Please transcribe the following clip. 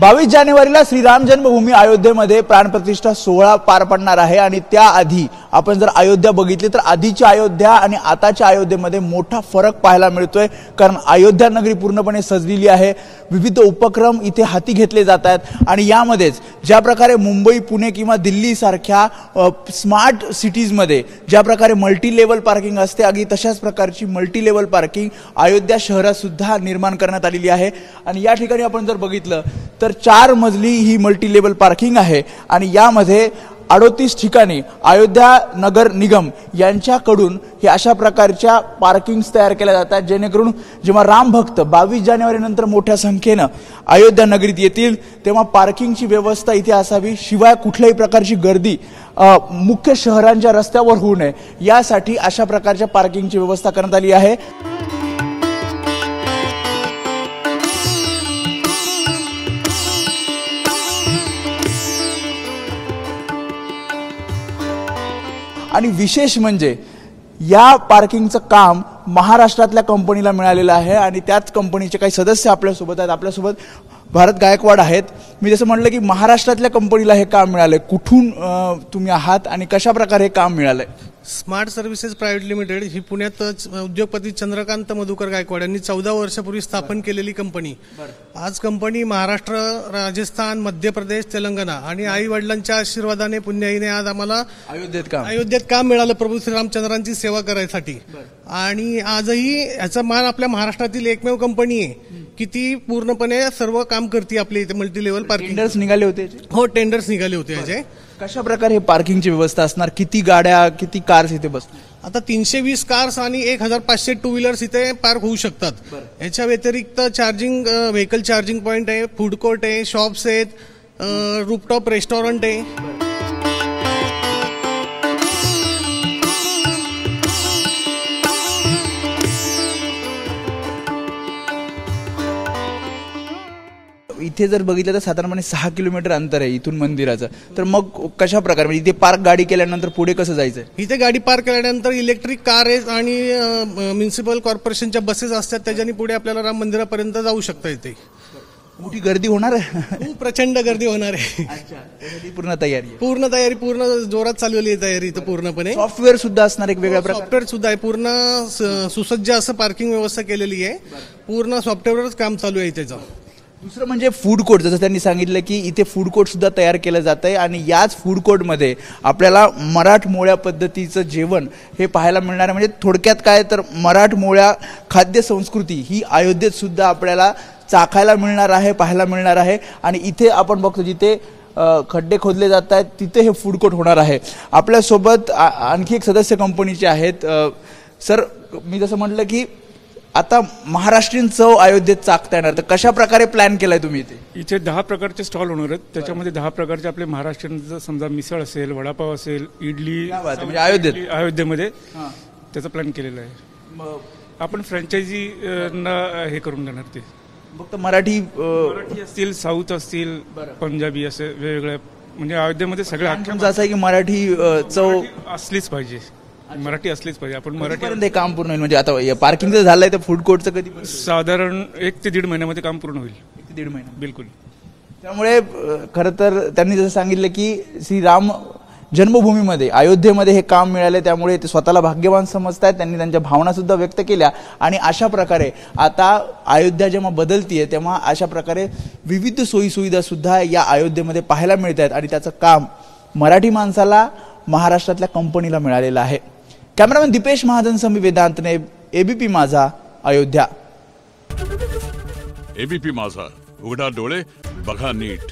22 जानेवारीला श्रीराम जन्मभूमी अयोध्येमध्ये प्राणप्रतिष्ठा सोहळा पार पडणार आहे आणि त्याआधी आपण जर अयोध्या बघितली तर आधीच्या अयोध्या आणि आताच्या अयोध्येमध्ये मोठा फरक पाहायला मिळतोय। कारण अयोध्या नगरी पूर्णपणे सजलेली आहे, विविध उपक्रम इथे हाती घेतले जात आहेत आणि यामध्येच ज्या प्रकारे मुंबई, पुणे किंवा दिल्ली सारख्या स्मार्ट सिटीजमध्ये ज्या प्रकारे मल्टी लेवल पार्किंग असते, अगदी तशाच प्रकारची मल्टी लेवल पार्किंग अयोध्या शहरात सुद्धा निर्माण करण्यात आलेली आहे। आणि या ठिकाणी आपण जर बघितलं तर 4 मजली ही मल्टी लेवल पार्किंग आहे आणि यामध्ये 38 ठिकाणी अयोध्या नगर निगम यांच्याकडून हे अशा प्रकारच्या पार्किंग्स तयार केल्या जातात, जेणेकरून जेव्हा राम भक्त 22 जानेवारी नंतर मोठ्या संख्येने अयोध्या नगरीत येतील तेव्हा पार्किंगची व्यवस्था इथे असावी, शिवाय कुठल्याही प्रकारची गर्दी मुख्य शहरांच्या रस्त्यावर होऊ नये यासाठी अशा प्रकारच्या पार्किंगची व्यवस्था करण्यात आली आहे। आणि विशेष म्हणजे या पार्किंगचं काम महाराष्ट्रातल्या कंपनीला मिळालेलं आहे आणि त्याच कंपनीचे काही सदस्य आपल्यासोबत आहेत। आपल्यासोबत भारत गायकवाड आहेत। मी जसं म्हटलं की महाराष्ट्रातल्या कंपनीला हे काम मिळालंय, कुठून तुम्ही आहात आणि कशा प्रकारे हे काम मिळालंय? स्मार्ट सर्व्हिसेस प्रायव्हेट लिमिटेड ही पुण्यातच उद्योगपती चंद्रकांत मधुकर गायकवाड यांनी 14 वर्षापूर्वी स्थापन केलेली कंपनी। आज कंपनी महाराष्ट्र, राजस्थान, मध्य प्रदेश, तेलंगणा आणि आई वडिलांच्या आशीर्वादाने, पुण्याईने आज आम्हाला अयोध्येत काम मिळालं प्रभू श्रीरामचंद्रांची सेवा करायसाठी। आणि आजही याचा मान आपल्या महाराष्ट्रातील एकमेव कंपनी आहे की ती पूर्णपणे सर्व काम करते आपल्या इथे मल्टी लेवल पार्किंग। टेंडर्स निघाले होते? हो, टेंडर्स निघाले होते याचे। कशा प्रकारे हे पार्किंगची व्यवस्था असणार? किती गाड्या, किती कार्स इथे बसतील? आता 320 कार्स आणि 1500 टू व्हीलर्स इथे पार्क होऊ शकतात। याच्या व्यतिरिक्त चार्जिंग व्हेकल चार्जिंग पॉइंट आहे, फूड कोर्ट आहे, शॉप्स आहेत, रूफटॉप रेस्टॉरंट आहे। इथे जर बघितलं तर साधारणपणे 6 किलोमीटर अंतर आहे इथून मंदिराचं, तर मग कशा प्रकारे म्हणजे इथे पार्क गाडी केल्यानंतर पुढे कसं जायचं? इथे गाडी पार्क केल्यानंतर इलेक्ट्रिक कार आहे आणि म्युनिसिपल कॉर्पोरेशनच्या बसेस असतात, त्याच्यानी पुढे आपल्याला राम मंदिरापर्यंत जाऊ शकता। इथे मोठी गर्दी होणार आहे? खूप प्रचंड गर्दी होणार आहे। पूर्ण तयारी? पूर्ण तयारी, पूर्ण जोरात चालवली आहे तयारी इथं पूर्णपणे। सॉफ्टवेअर सुद्धा असणार, एक वेगळ्या प्रकार सॉफ्टवेअर सुद्धा आहे, पूर्ण सुसज्ज असं पार्किंग व्यवस्था केलेली आहे, पूर्ण सॉफ्टवेअरच काम चालू आहे त्याचं। दुसरं म्हणजे फूड कोर्ट, जसं त्यांनी सांगितलं की इथे फूड कोर्ट सुद्धा तयार केलं जात आहे आणि याच फूड कोर्टमध्ये आपल्याला मराठमोळ्या पद्धतीचं जेवण हे पाहायला मिळणार आहे। म्हणजे थोडक्यात काय तर मराठमोळ्या खाद्य संस्कृती ही अयोध्येत सुद्धा आपल्याला चाखायला मिळणार आहे, पाहायला मिळणार आहे। आणि इथे आपण बघतो जिथे खड्डे खोदले जात आहेत तिथे हे फूड कोर्ट होणार आहे। आपल्यासोबत आणखी एक सदस्य कंपनीचे आहेत। सर, मी जसं म्हटलं की आता महाराष्ट्रीयन चव अयोध्येत चाखता येणार, तर कशा प्रकारे प्लॅन केलाय तुम्ही? इथे 10 प्रकारचे स्टॉल होणार आहेत, त्याच्यामध्ये 10 प्रकारचे आपले महाराष्ट्रीयन, समजा मिसळ असेल, वडापाव असेल, इडली, म्हणजे अयोध्येमध्ये त्याचा प्लॅन केलेला आहे। आपण फ्रँचायझी हे करून देणार, ते फक्त मराठी असतील, साऊथ असतील, पंजाबी असे वेगवेगळ्या, म्हणजे अयोध्येमध्ये सगळ्या असं आहे की मराठी चव असलीच पाहिजे, मराठी असलीच पाहिजे। आपण मराठी काम पूर्ण होईल म्हणजे आता पार्किंग जर झालंय तर फूड कोर्टचं कधी? साधारण 1 ते 1.5 महिन्यामध्ये काम पूर्ण होईल। 1 ते 1.5 महिना? बिलकुल। त्यामुळे खरं तर त्यांनी जसं सांगितलं की श्रीराम जन्मभूमीमध्ये अयोध्येमध्ये हे काम मिळाले, त्यामुळे ते स्वतःला भाग्यवान समजतात। त्यांनी त्यांच्या भावना सुद्धा व्यक्त केल्या आणि अशा प्रकारे आता अयोध्या जेव्हा बदलतीये तेव्हा अशा प्रकारे विविध सोयीसुविधा सुद्धा या अयोध्येमध्ये पाहायला मिळत आहेत आणि त्याचं काम मराठी माणसाला, महाराष्ट्रातल्या कंपनीला मिळालेलं आहे। कॅमेरामॅन दीपेश महाजन समी वेदांतने, एबीपी माझा, अयोध्या। एबीपी माझा, उघडा डोळे बघा नीट।